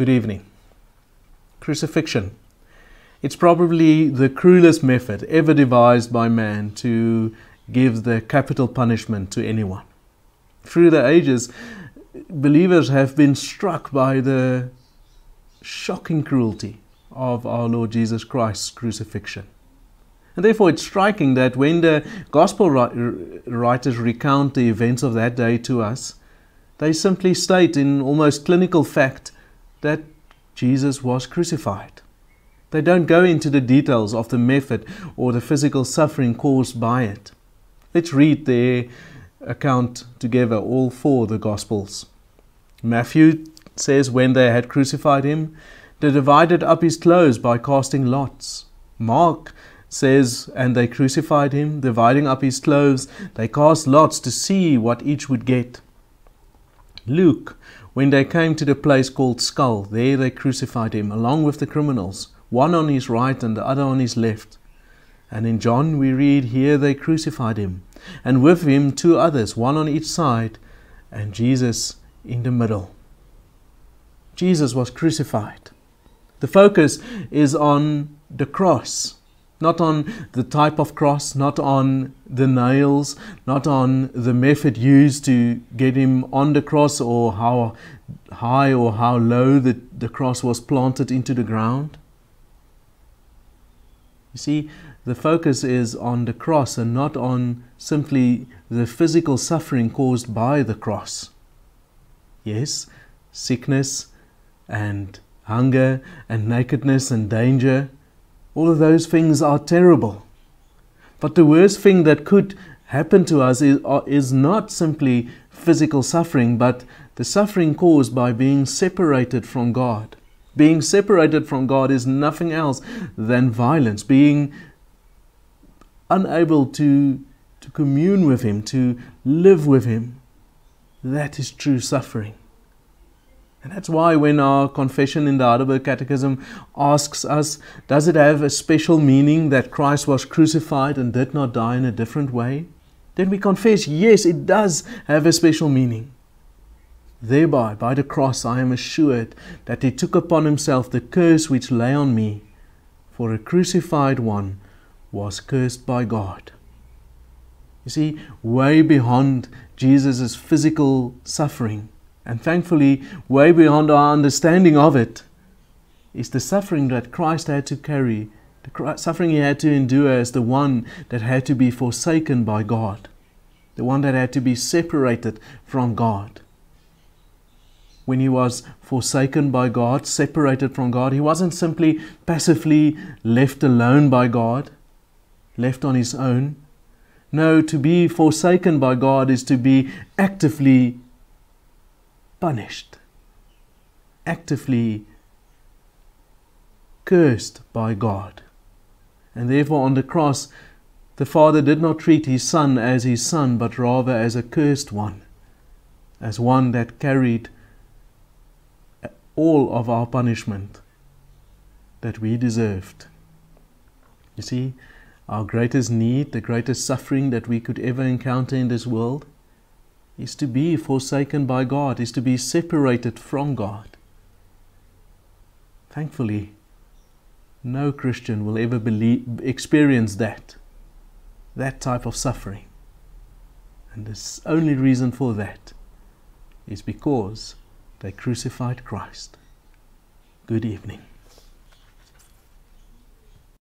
Good evening. Crucifixion. It's probably the cruelest method ever devised by man to give the capital punishment to anyone. Through the ages, believers have been struck by the shocking cruelty of our Lord Jesus Christ's crucifixion. And therefore it's striking that when the Gospel writers recount the events of that day to us, they simply state in almost clinical fact that Jesus was crucified. They don't go into the details of the method or the physical suffering caused by it. Let's read their account together, all four the Gospels. Matthew says, when they had crucified him, they divided up his clothes by casting lots. Mark says, and they crucified him, dividing up his clothes, they cast lots to see what each would get. Luke, when they came to the place called Skull, there they crucified him, along with the criminals, one on his right and the other on his left. And in John we read, here they crucified him, and with him two others, one on each side, and Jesus in the middle. Jesus was crucified. The focus is on the cross, not on the type of cross, not on the nails, not on the method used to get him on the cross, or how high or how low the cross was planted into the ground. You see, the focus is on the cross and not on simply the physical suffering caused by the cross. Yes, sickness and hunger and nakedness and danger, all of those things are terrible. But the worst thing that could happen to us is not simply physical suffering, but the suffering caused by being separated from God. Being separated from God is nothing else than violence, being unable to commune with Him, to live with Him. That is true suffering. And that's why when our confession in the Heidelberg Catechism asks us, does it have a special meaning that Christ was crucified and did not die in a different way? Then we confess, yes, it does have a special meaning. Thereby, by the cross, I am assured that He took upon Himself the curse which lay on me, for a crucified one was cursed by God. You see, way beyond Jesus' physical suffering, and thankfully, way beyond our understanding of it, is the suffering that Christ had to carry, the suffering He had to endure as the one that had to be forsaken by God, the one that had to be separated from God. When He was forsaken by God, separated from God, He wasn't simply passively left alone by God, left on His own. No, to be forsaken by God is to be actively punished, actively cursed by God. And therefore on the cross, the Father did not treat His Son as His Son, but rather as a cursed one, as one that carried all of our punishment that we deserved. You see, our greatest need, the greatest suffering that we could ever encounter in this world, is to be forsaken by God, is to be separated from God. Thankfully, no Christian will ever experience that type of suffering. And the only reason for that is because they crucified Christ. Good evening.